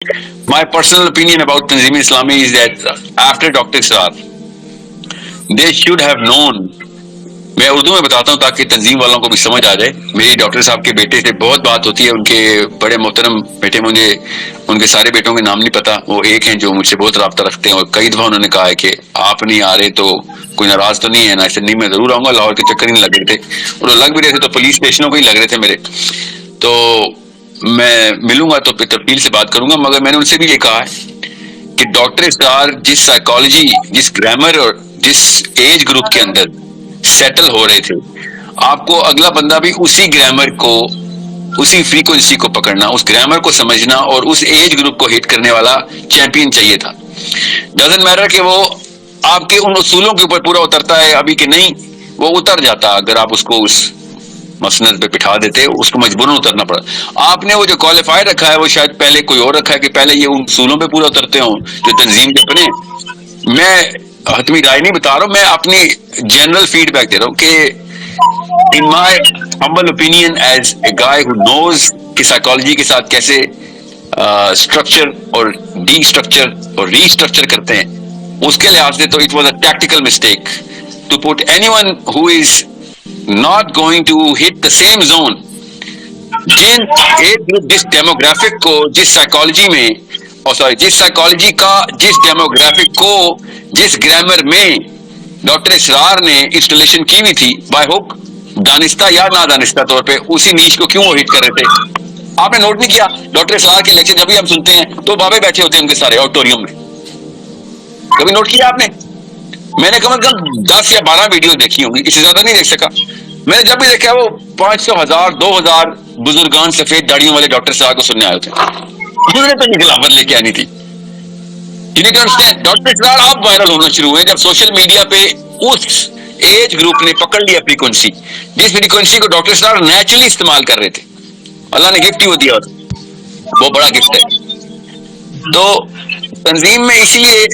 My personal opinion about Tanzim Islami is that after Dr. Israr, they should have known. میں اردو میں بتاتا ہوں تاکہ تنظیم والوں کو بھی سمجھ آ جائے. میری ڈاکٹر صاحب کے بیٹے سے بہت بات ہوتی ہے, ان کے بڑے محترم بیٹے, مجھے ان کے سارے بیٹوں کے نام نہیں پتا, وہ ایک ہیں جو مجھ سے بہت رابطہ رکھتے ہیں, اور کئی دفعہ انہوں نے کہا ہے کہ آپ نہیں آ رہے تو کوئی ناراض تو نہیں ہے نا. ایسے نہیں, میں ضرور آؤں گا, لاہور کے چکر ہی نہیں لگ رہے تھے, اور لگ بھی رہے تھے تو پولیس اسٹیشنوں کو ہی لگ رہے تھے میرے, تو میں ملوں گا تو پھر تفصیل سے بات کروں گا. مگر میں نے ان سے بھی یہ کہا ہے کہ ڈاکٹر اسرار جس سائیکالوجی, جس گرامر اور جس ایج گروپ کے اندر سیٹل ہو رہے تھے, آپ کو اگلا بندہ بھی اسی گرامر کو, اسی فریکوینسی کو پکڑنا, اس گرامر کو سمجھنا اور اس ایج گروپ کو ہٹ کرنے والا چیمپئن چاہیے تھا. ڈزنٹ میٹر کہ وہ آپ کے ان اصولوں کے اوپر پورا اترتا ہے ابھی کہ نہیں, وہ اتر جاتا اگر آپ اس کو اس مسند پہ بٹھا دیتے, اس کو مجبوراً اترنا پڑا. آپ نے وہ جو کوالیفائی رکھا ہے وہ شاید پہلے کوئی اور رکھا ہے کہ پہلے یہ ان اصولوں پہ پورا اترتے ہوں جو تنظیم کے اپنے. میں حتمی رائے نہیں بتا رہا ہوں, میں اپنی جنرل فیڈ بیک دے رہا ہوں کہ in my humble opinion as a guy who knows کہ سائیکالوجی کے ساتھ کیسے اسٹرکچر اور ڈی اسٹرکچر اور ری اسٹرکچر کرتے ہیں, اس کے لحاظ سے تو it was a tactical mistake to put anyone who is not going to hit the same zone. جن ایج گروپ, جس ڈیموگرافک کو, جس سائیکالوجی میں, جس سائیکالوجی کا, جس ڈیموگرافک کو, جس گرامر میں ڈاکٹر اسرار نے انسٹالیشن کی ہوئی تھی, بائی ہوک دانستہ یا نادانستہ طور پہ, اسی نیش کو کیوں وہ ہٹ کر رہے تھے. آپ نے نوٹ نہیں کیا ڈاکٹر اسرار کے لیکچر جب بھی ہم سنتے ہیں تو بابے بیٹھے ہوتے ہیں ان کے سارے آڈیٹوریم میں, کبھی نوٹ کیا آپ نے؟ میں نے کم از کم 10 یا 12 ویڈیو دیکھی ہوں گی, اس سے زیادہ نہیں دیکھ سکا. میں نے جب بھی دیکھا وہ 500, 1000, 2000 بزرگان سفید داڑیوں والے ڈاکٹر صاحب کو سننے آئے ہوتے ہیں, انہوں نے تو خلافت لے کے آنی تھی. ڈاکٹر اسرار آپ وائرل ہونا شروع ہوئے جب سوشل میڈیا پہ اس ایج گروپ نے پکڑ لیا فریکوینسی, جس فریکوینسی کو ڈاکٹر اسرار نیچرلی استعمال کر رہے تھے. اللہ نے گفٹ ہی وہ دیا, وہ بڑا گفٹ ہے. تو تنظیم میں اسی لیے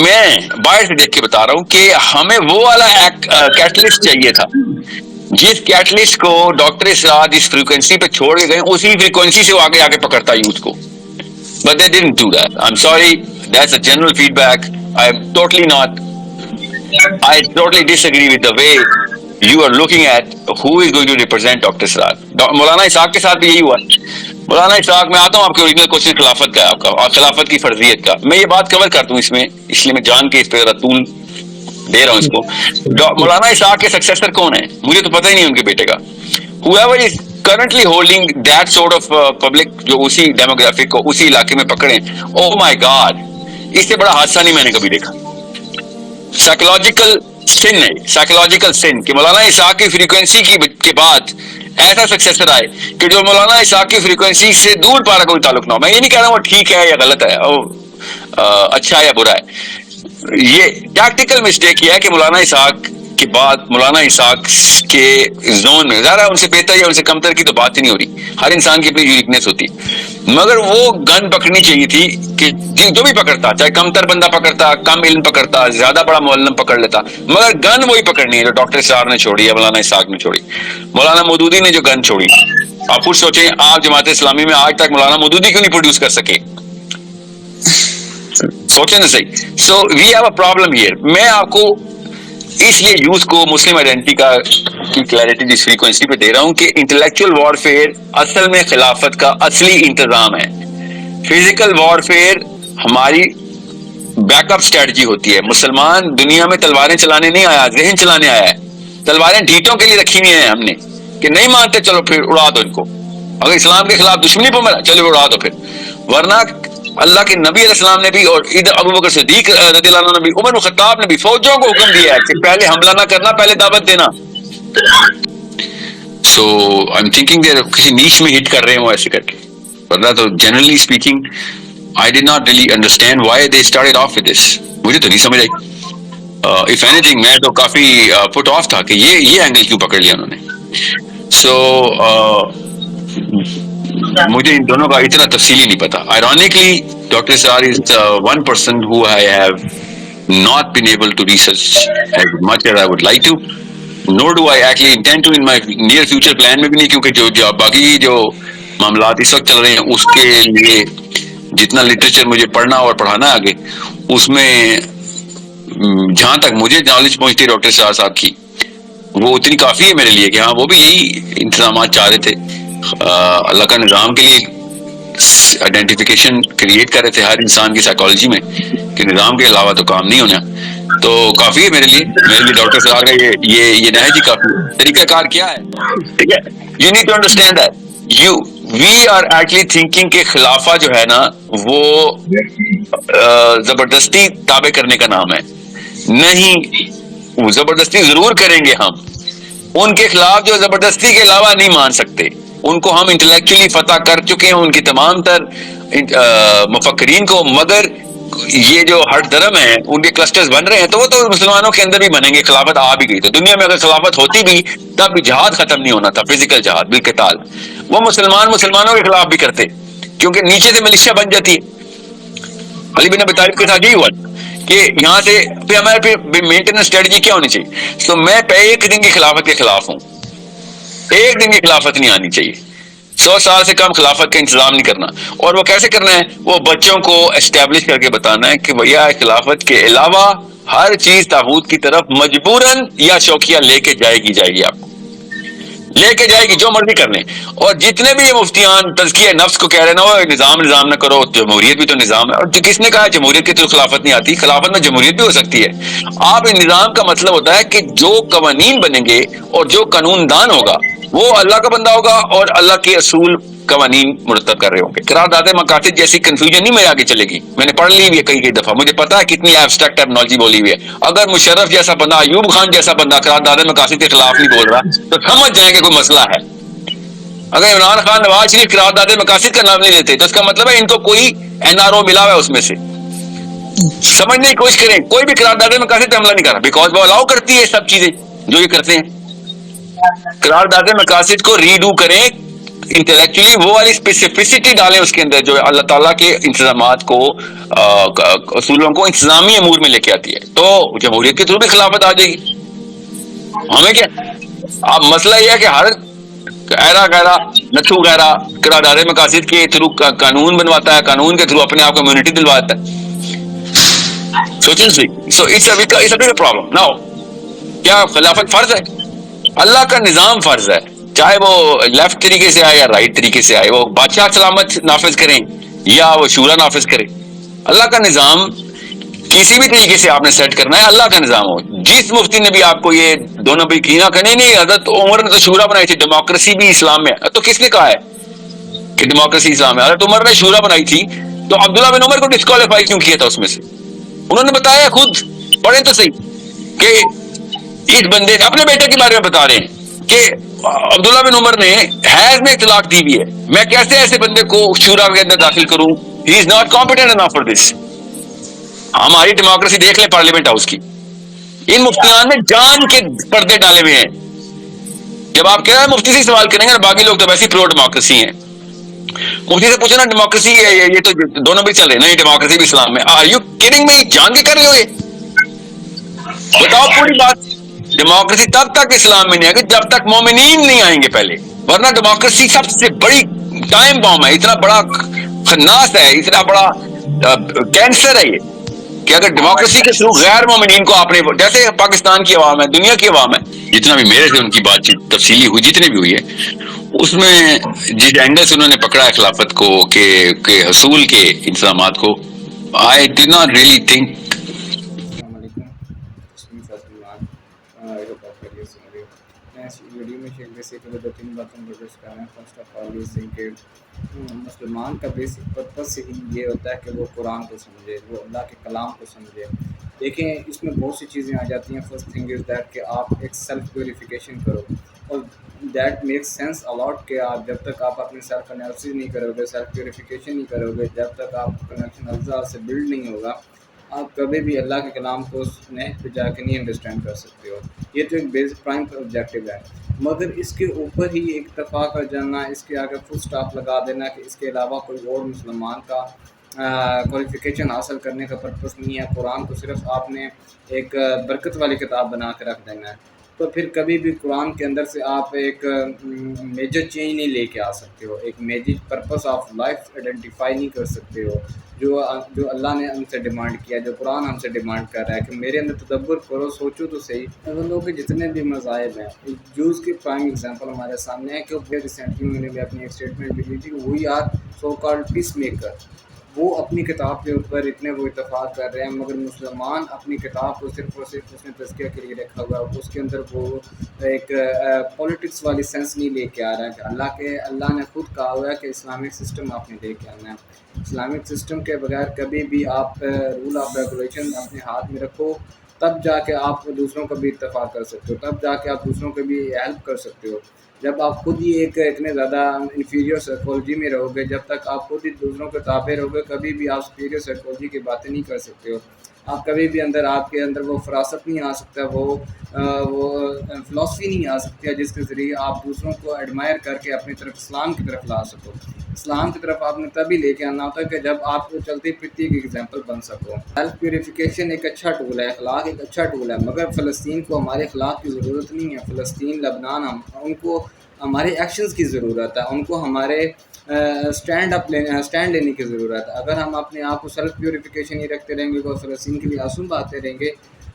میں باہر سے دیکھ کے بتا رہا ہوں کہ ہمیں وہ والا کیٹلسٹ چاہیے تھا, جس کیٹلسٹ کو ڈاکٹر اسرار جس فریکوینسی پہ چھوڑ کے گئے اسی فریکوینسی سے وہ آگے آگے پکڑتا یوتھ کو. But they didn't do that. I'm sorry. That's a general feedback. I'm totally not. I totally disagree with the way you are looking at who is going to represent Dr. Israr. مولانا اسحاق کے ساتھ بھی یہی ہوا. مولانا اسحاق, میں آتا ہوں آپ کے اوریجنل کوشچن خلافت کا ہے, آپ کا, اور خلافت کی فرضیت کا. میں یہ بات کور کرتا ہوں اس میں, اس لیے میں جان کے اس پہ رتون دے رہا ہوں اس کو. مولانا اسحاق کے سکسیسر کون ہے مجھے تو پتہ ہی نہیں ان کے بیٹے کا. Whoever is currently holding that sort of public, جو اسی ڈیموگرافک کو اسی علاقے میں پکڑے, oh my God, اس سے بڑا حادثہ نہیں میں نے کبھی دیکھا. سائیکولوجیکل سن ہے, سائیکولوجیکل سن کہ مولانا اسحاق کی فریکوینسی کے بعد ایسا سکسیسر آئے کہ جو مولانا اسحاق کی فریکوینسی سے دور پارا کوئی تعلق نہ ہو. میں یہ نہیں کہہ رہا ہوں وہ ٹھیک ہے یا غلط ہے, اچھا ہے یا برا ہے. یہ ٹیکٹیکل مسٹیک یہ ہے کہ مولانا اسحاق کے بعد مولانا اسحاق کے زون میں, ظاہر ہے ان سے بہتر یا ان سے کمتر کی تو بات ہی نہیں ہو رہی, ہر انسان کی اپنی یونیکنیس ہوتی ہے, مگر وہ گن پکڑنی چاہیے تھی کہ جو بھی پکڑتا, چاہے کمتر بندہ پکڑتا, کم علم پکڑتا, زیادہ بڑا معلم پکڑ لیتا, مگر گن وہی پکڑنی ہے جو ڈاکٹر اسرار نے چھوڑی ہے, مولانا اسحاق نے چھوڑی, مولانا مودودی نے جو گن چھوڑی. آپ خود سوچیں, آپ جماعت اسلامی میں آج تک مولانا مودودی کیوں نہیں پروڈیوس کر سکے, سوچیں نا صحیح. So we have a problem here. میں آپ کو اس لیے یوتھ کو مسلم آئیڈینٹی کی کلیئرٹی جس فریکوینسی پہ دے رہا ہوں کہ انٹلیکچوئل وارفیئر اصل میں خلافت کا اصلی انتظام ہے. فزیکل وارفیئر ہماری بیک اپ اسٹریٹجی ہوتی ہے. مسلمان دنیا میں تلواریں چلانے نہیں آیا, ذہن چلانے آیا ہے. تلواریں ڈھیٹوں کے لیے رکھی ہوئی ہیں ہم نے کہ نہیں مانتے چلو پھر اڑا دو ان کو, اگر اسلام کے خلاف دشمنی پہ مرا چلو اڑا دو پھر. ورنہ اللہ کے نبی علیہ السلام نے بھی, اور ادھر ابو بکر صدیق رضی اللہ عنہ نے بھی, عمر بن خطاب نے بھی فوجوں کو حکم دیا ہے کہ پہلے حملہ نہ کرنا, پہلے دعوت دینا. سو آئی ایم تھنکنگ دے کسی نیش میں ہٹ کر رہے ہوں ایسے کر کے, ورنہ تو generally speaking I did not really understand why they started off with this. مجھے تو نہیں سمجھ آئی. If anything میں تو کافی put off تھا کہ یہ اینگل کیوں پکڑ لیا انہوں نے. So مجھے ان دونوں کا اتنا تفصیلی نہیں پتا. Ironically, Dr. Israr is one person who I have not been able to research as much as I would like to. Nor do I actually intend to in my near future plan میں بھی نہیں, کیونکہ جو باقی جو معاملات اس وقت چل رہے ہیں اس کے لیے جتنا لٹریچر مجھے پڑھنا اور پڑھانا آگے، اس میں جہاں تک مجھے نالج پہنچتی ڈاکٹر شاہ صاحب کی، وہ اتنی کافی ہے میرے لیے کہ ہاں وہ بھی یہی انتظامات چاہ رہے تھے، اللہ کا نظام کے لیے آئیڈینٹیفیکیشن کریٹ کر رہے تھے ہر انسان کی سائیکالوجی میں کہ نظام کے علاوہ تو کام نہیں ہونا. تو کافی ہے میرے لیے ڈاکٹر صاحب کا یہ نہج ہی کافی ہے. طریقہ کار کیا ہے؟ ٹھیک ہے، you need to understand that we are actually thinking کہ خلافہ جو ہے نا وہ زبردستی تابع کرنے کا نام ہے. نہیں، وہ زبردستی ضرور کریں گے ہم، ان کے خلاف جو زبردستی کے علاوہ نہیں مان سکتے، ان کو ہم انٹلیکچولی فتح کر چکے ہیں، ان کی تمام تر مفکرین کو. مگر یہ جو ہر دھرم ہے ان کے کلسٹرز بن رہے ہیں، تو وہ تو مسلمانوں کے اندر بھی بنیں گے. خلافت آ بھی گئی تو دنیا میں اگر خلافت ہوتی بھی تب بھی جہاد ختم نہیں ہونا تھا، فزیکل جہاد بالقتال. وہ مسلمانوں کے خلاف بھی کرتے کیونکہ نیچے سے ملیشیا بن جاتی ہے. علی بن ابی طالب کے ساتھ یہی ہوا کہ یہاں سے پھر ہمارے پھر مینٹیننس اسٹریٹجی کیا ہونی چاہیے. تو میں ایک دن کی خلافت کے خلاف ہوں، ایک دن کی خلافت نہیں آنی چاہیے. 100 سال سے کم خلافت کا انتظام نہیں کرنا. اور وہ کیسے کرنا ہے؟ وہ بچوں کو اسٹیبلش کر کے بتانا ہے کہ بھیا خلافت کے علاوہ ہر چیز طاغوت کی طرف مجبوراً یا شوقیہ لے کے جائے گی آپ کو، لے کے جائے گی جو مرضی کر لیں. اور جتنے بھی یہ مفتیان تزکیہ نفس کو کہہ رہے ہیں نا وہ نظام نہ کرو، جمہوریت بھی تو نظام ہے. اور کس نے کہا جمہوریت کی تو خلافت نہیں آتی؟ خلافت میں جمہوریت بھی ہو سکتی ہے. آپ نظام کا مطلب ہوتا ہے کہ جو قوانین بنیں گے اور جو قانون دان ہوگا وہ اللہ کا بندہ ہوگا اور اللہ کے اصول قوانین مرتب کر رہے ہوں گے. قرارداد مقاصد جیسی کنفیوژن نہیں میرے آگے چلے گی، میں نے پڑھ لی ہوئی ہے کئی دفعہ، مجھے پتا ہے کتنی ایبسٹریکٹ ٹرمنالوجی بولی ہوئی ہے. اگر مشرف جیسا بندہ، ایوب خان جیسا بندہ قرارداد مقاصد کے خلاف نہیں بول رہا تو سمجھ جائیں کہ کوئی مسئلہ ہے. اگر عمران خان، نواز شریف قرارداد مقاصد کا نام نہیں لیتے تو اس کا مطلب ہے ان کو کوئی NRO ملا ہوا ہے اس میں سے. سمجھنے کی کوشش کریں، کوئی بھی قرارداد مقاصد پہ حملہ نہیں کر رہا، بیکاز وہ الاؤ کرتی ہے سب چیزیں جو یہ کرتے ہیں. قرارداد مقاصد کو ریڈو کریں انٹلیکچولی، وہ والی اسپیسیفسٹی ڈالیں اس کے اندر جو اللہ تعالیٰ کے انتظامات کو، اصولوں کو انتظامی امور میں لے کے آتی ہے. تو جمہوریت کے تھرو بھی خلافت آ جائے گی. ہمیں کیا اب مسئلہ یہ ہے کہ ہر ایرا نتھو غیرہ قرارداد مقاصد کے تھرو قانون بنواتا ہے، قانون کے تھرو اپنے آپ کو امیونٹی دلواتا ہے. سوچیں سی، so it's a big problem. Now کیا خلافت فرض ہے؟ اللہ کا نظام فرض ہے، چاہے وہ لیفٹ طریقے سے آئے یا رائٹ طریقے سے آئے، وہ بادشاہ سلامت نافذ کریں یا وہ شورا نافذ کرے. اللہ کا نظام کسی بھی طریقے سے آپ نے سیٹ کرنا ہے، اللہ کا نظام ہو. جس مفتی نے بھی آپ کو یہ دونوں بھی کینا کرنے نہیں، حضرت عمر نے تو شورا بنائی تھی، ڈیموکریسی بھی اسلام میں. تو کس نے کہا ہے کہ ڈیموکریسی اسلام ہے؟ حضرت عمر نے شورا بنائی تھی، تو عبداللہ بن عمر کو ڈسکوالیفائی کیوں کیا تھا اس میں سے؟ انہوں نے بتایا خود، پڑھیں تو صحیح کہ اس بندے اپنے بیٹے کے بارے میں بتا رہے ہیں کہ عبداللہ بن عمر نے حیض میں اطلاق دی ہوئی ہے، میں کیسے ایسے بندے کو شورا کے اندر داخل کروں؟ He is not competent enough for this. ہماری ڈیموکریسی دیکھ لیں پارلیمنٹ ہاؤس کی، ان مفتیان نے جان کے پردے ڈالے ہوئے ہیں. جب آپ کہہ رہے ہیں مفتی سے سوال کریں گے نا، باقی لوگ تو ویسے پرو ڈیموکریسی ہیں، مفتی سے پوچھنا ڈیموکریسی ہے یہ تو دونوں بھی چل رہے ہیں، نہیں ڈیموکریسی بھی اسلام میں. Are you kidding me? جان کے کر رہے ہو یہ؟ بتاؤ پوری بات. ڈیموکریسی تب تک اسلام میں نہیں آئے گی جب تک مومنین نہیں آئیں گے پہلے، ورنہ ڈیموکریسی سب سے بڑی ٹائم بام ہے، اتنا بڑا خناس ہے، اتنا بڑا کینسر ہے یہ کہ اگر ڈیموکریسی کے تھرو غیر مومنین کو آپ نے، جیسے پاکستان کی عوام ہے، دنیا کی عوام ہے، جتنا بھی میرے سے ان کی بات چیت تفصیلی ہوئی جتنی بھی ہوئی ہے، اس میں جس اینگل سے انہوں نے پکڑا ہے خلافت کو کہ حصول کے انتظامات کو، I did not really think. السلام علیکم، تسلیم فیصل مان، آئی ہوپ آپ خیریت سے ہوں گے. میں اس ویڈیو میں شیئر بیسک پہ 2-3 باتیں ڈسکس کر رہے ہیں. فرسٹ آف آل یہ کہ مسلمان کا بیسک پرپس ہی یہ ہوتا ہے کہ وہ قرآن کو سمجھے، وہ اللہ کے کلام کو سمجھے. دیکھیں اس میں بہت سی چیزیں آ جاتی ہیں. فرسٹ تھنگ از دیٹ کہ آپ ایک سیلف پیوریفیکیشن کرو، اور دیٹ میکس سینس الاٹ کہ آپ جب تک آپ اپنے سیلف انالیسس نہیں کرو گے، سیلف پیوریفیکیشن نہیں کرو گے، جب تک آپ کنیکشن اللہ سے بلڈ نہیں ہوگا، آپ کبھی بھی اللہ کے کلام کو نیٹ پہ جا کے نہیں انڈرسٹینڈ کر سکتے ہو. یہ تو ایک بیسک پرائم آبجیکٹیو ہے. مگر اس کے اوپر ہی ایک اتفاق کر جانا، اس کے آگے فل سٹاپ لگا دینا کہ اس کے علاوہ کوئی اور مسلمان کا کوالیفیکیشن حاصل کرنے کا پرپس نہیں ہے. قرآن کو صرف آپ نے ایک برکت والی کتاب بنا کے رکھ دینا ہے. تو پھر کبھی بھی قرآن کے اندر سے آپ ایک میجر چینج نہیں لے کے آ سکتے ہو، ایک major purpose of life identify نہیں کر سکتے ہو جو اللہ نے ہم سے ڈیمانڈ کیا، جو قرآن ہم سے ڈیمانڈ کر رہا ہے کہ میرے اندر تدبر کرو، سوچو تو صحیح۔ ان لوگوں کے جتنے بھی مذاہب ہیں، جوز کی پرائم ایگزامپل ہمارے سامنے ہے کہ ریسنٹلی انہوں نے بھی اپنی ایک اسٹیٹمنٹ بھی دی تھی کہ we are so called peacemaker. وہ اپنی کتاب کے اوپر اتنے وہ اتفاق کر رہے ہیں، مگر مسلمان اپنی کتاب کو صرف اور صرف اس نے تزکیہ کے لیے رکھا ہوا ہے، اس کے اندر وہ ایک پولیٹکس والی سینس نہیں لے کے آ رہا ہے کہ اللہ نے خود کہا ہوا ہے کہ اسلامک سسٹم آپ نے لے کے آنا ہے۔ اسلامک سسٹم کے بغیر کبھی بھی آپ رول آف ریگولیشن اپنے ہاتھ میں رکھو، تب جا کے آپ دوسروں کو بھی اتفاق کر سکتے ہو، تب جا کے آپ دوسروں کو بھی ہیلپ کر سکتے ہو۔ جب آپ خود ہی ایک اتنے زیادہ انفیریئر سائیکالوجی میں رہو گے، جب تک آپ خود ہی دوسروں کے تابع رہو گے، کبھی بھی آپ سپیریئر سائیکالوجی کی باتیں نہیں کر سکتے ہو۔ آپ کبھی بھی آپ کے اندر وہ فراست نہیں آ سکتا، وہ فلاسفی نہیں آ سکتی ہے جس کے ذریعے آپ دوسروں کو ایڈمائر کر کے اپنی طرف اسلام کی طرف لا سکو۔ اسلام کی طرف آپ نے تبھی لے کے آنا ہوتا ہے کہ جب آپ کو چلتی پھرتی ایک ایگزامپل بن سکو۔ سیلف پیوریفیکیشن ایک اچھا ٹول ہے، اخلاق ایک اچھا ٹول ہے، مگر فلسطین کو ہمارے اخلاق کی ضرورت نہیں ہے۔ فلسطین، لبنان، ان کو ہمارے ایکشنز کی ضرورت ہے، ان کو ہمارے اسٹینڈ لینے کی ضرورت ہے۔ اگر ہم اپنے آپ کو سیلف پیوریفیکیشن ہی رکھتے رہیں گے، کوئی فلسطین کے لیے آنسو بہاتے رہیں گے،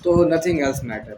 تو نتھنگ ایلس میٹر۔